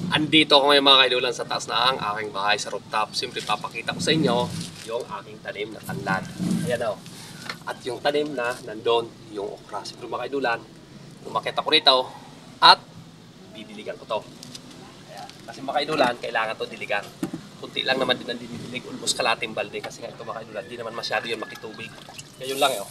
Andito ako ngayon mga kaidulan sa taas na ang aking bahay sa rooftop. Siyempre papakita ko sa inyo yung aking tanim na tanlad. Ayan o. At yung tanim na nandun, yung okra. Siyempre mga kaidulan, umakit ako rito at didiligan ko to. Ayan. Kasi mga kaidulan, kailangan to diligan. Kunti lang naman din ang dinidilig, almost kalating balde. Kasi nga ito mga kaidulan, di naman masyado yun makitubig. Kaya yun lang o.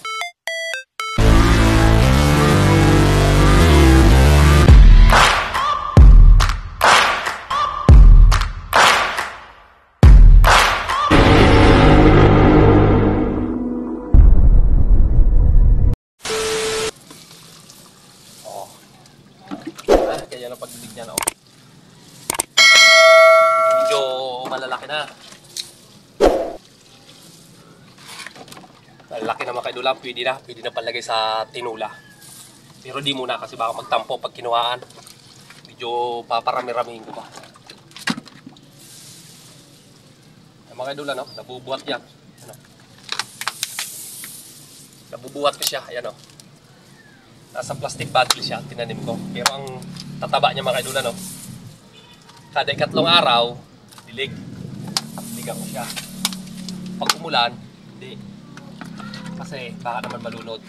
Kaya ang pagdilig niya na oh. Medyo malalaki na. Malalaki na mga kaidulan, pwede na palagay sa tinula. Pero di muna kasi baka magtampo pag kinuhaan. Medyo paparami-ramihin ko pa. Ay, mga kaidulan oh, nabubuhat yan. Ano? Nabubuhat ko siya, ayan oh. Nasa plastic bottle siya, tinanim ko. Pero ang tataba niya mga kaidulan, no? Kada ikatlong araw, dilig. Diligan ko siya. Pag umulan, hindi. Kasi baka naman malunod.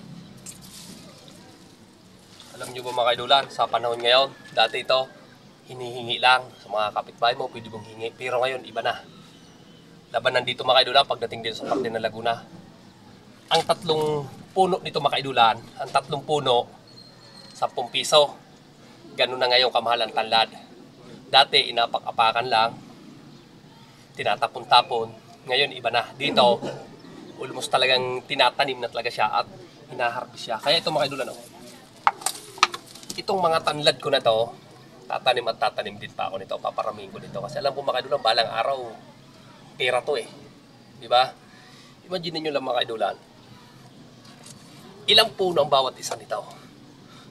Alam niyo ba mga kaidulan, sa panahon ngayon, dati ito, hinihingi lang sa mga kapitbahay mo, pwede mong hingi. Pero ngayon, iba na. Laban nandito mga kaidulan, pagdating dito sa parte ng Laguna. Ang tatlong puno nito mga kaidulan, ang tatlong puno, 10 piso. Ganun na ngayon kamahal ang tanlad. Dati inapak-apakan lang, tinatapon-tapon. Ngayon iba na. Dito, almost talagang tinatanim na talaga siya at hinaharvest siya. Kaya ito mga kaidulan, oh. Itong mga tanlad ko na to, tatanim din pa ako nito. Paparamihin ko nito. Kasi alam ko mga kaidulan, balang araw, pera to eh. Diba? Imagine niyo lang mga kaidulan, ilang puno ang bawat isa nito?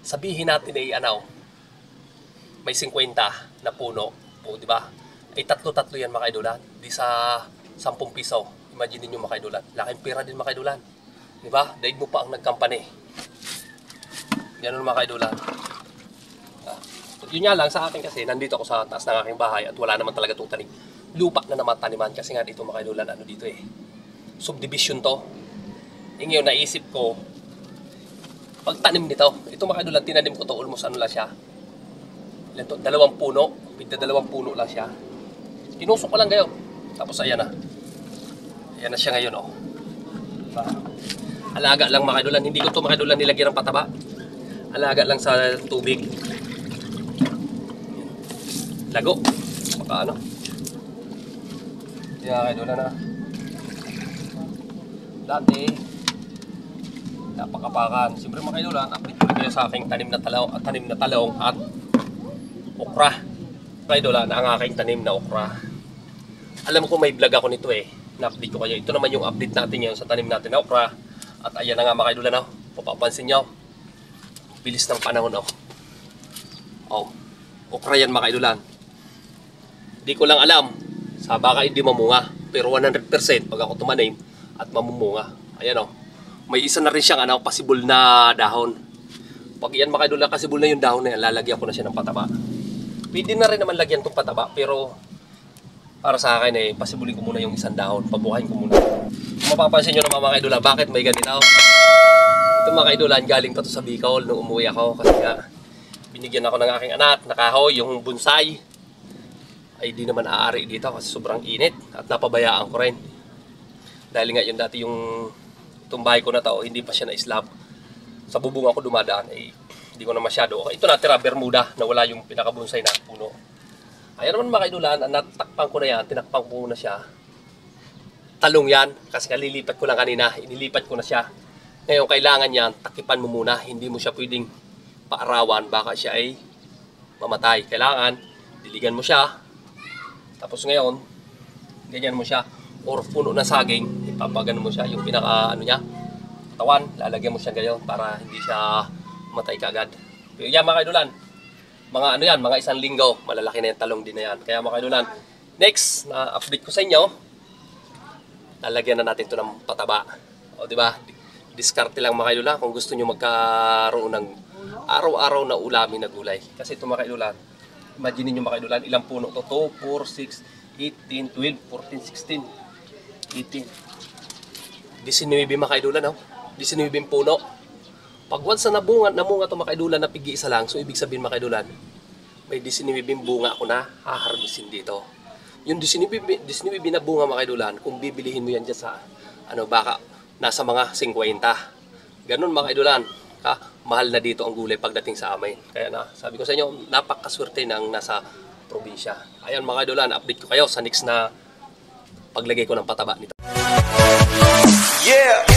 Sabihin natin ay may 50 na puno po, di ba? Ay tatlo-tatlo yan mga kaidulan. Di sa 10 piso. Imagine niyo mga kaidulan. Laking pera din mga kaidulan. Di ba? Daig mo pa ang nagkampane. Ganun mga kaidulan. Yun nga lang sa akin kasi nandito ako sa taas ng aking bahay at wala naman talaga itong tanim. Lupa na naman taniman kasi nga dito mga kaidulan, ano dito eh. Subdivision to. Ngayon naisip ko, pagtanim nito, ito mga kaidulan, tinanim ko to almost ano lang siya. Ito, 2 puno, pigda 2 puno lang siya. Tinusok ko lang ngayon. Tapos ayan na. Ayan na siya ngayon oh. Alaga lang mga kaidulan, hindi ko to mga kaidulan nilagyan ng pataba. Alaga lang sa tubig. Lago. Baka ano. Ayan kaidulan na. Dati napakapakan. Siyempre mga kaidulan, update ko kayo sa aking tanim na talong at okra. Kaidulan, ang aking tanim na okra. Alam ko may vlog ako nito eh. Na-update ko kayo. Ito naman yung update natin ngayon sa tanim natin na okra. At ayan na nga mga kaidulan, oh. Papapansin nyo. Bilis ng panahon, oh. Oh, okra yan mga kaidulan. Di ko lang alam sa baka hindi mamunga. Pero 100% pag ako tumanim at mamumunga. Ayan oh. May isa na rin siyang possible na dahon. Pag yan mga kaidulan, possible na yung dahon na yan, lalagyan ko na siya ng pataba. Pwede na rin naman lagyan itong pataba, pero para sa akin eh, possible ko muna yung isang dahon. Pabuhayin ko muna. Kung mapapansin nyo naman mga kaidulan, bakit may ganito? Ito mga kaidulan, galing pa to sa Bicol nung umuwi ako. Kasi nga, binigyan ako ng aking anak, nakahoy, yung bonsai. Ay di naman aari dito kasi sobrang init at napabayaan ko rin. Dahil nga yun dati yung itong bahay ko na to, hindi pa siya na-slab. Sa bubong ako dumadaan, eh, hindi ko na masyado. Okay, ito natira, Bermuda, na wala yung pinakabonsai na puno. Ayan naman mga kaidulan, natakpan ko na yan, tinakpan ko na siya. Talong yan, kasi kalilipat ko lang kanina, inilipat ko na siya. Ngayon, kailangan yan, takipan mo muna, hindi mo siya pwedeng paarawan, baka siya ay mamatay. Kailangan, diligan mo siya. Tapos ngayon, ganyan mo siya. Or puno na saging, ipapagano mo siya, yung pinaka niya, katawan, lalagyan mo siya gayon para hindi siya matay kaagad. Pero yan mga kaidulan, mga mga 1 linggo, malalaki na yung talong din na yan. Kaya mga kaidulan, next na update ko sa inyo, lalagyan na natin ito ng pataba. O di ba? Diskarte lang mga kaidulan kung gusto niyo magkaroon ng araw-araw na ulamin na gulay. Kasi ito mga kaidulan, Imagine niyo mga kaidolan, ilang puno to? 2, 4, 6, 18, 12, 14, 16, 18. 19 mga kaidolan, no? 19 puno. Pag once na namunga to mga kaidolan na pigi isa lang, so ibig sabihin mga kaidolan, may 19 bunga ako na haharbisin dito. Yung 19 na bunga mga kaidolan, kung bibilihin mo yan dyan sa, baka nasa mga 50. Ganun mga kaidolan. Mahal na dito ang gulay pagdating sa amin. Kaya na, sabi ko sa inyo, napakaswerte ng nasa probinsya. Ayan mga kaidolan, update ko kayo sa next na paglagay ko ng pataba nito. Yeah!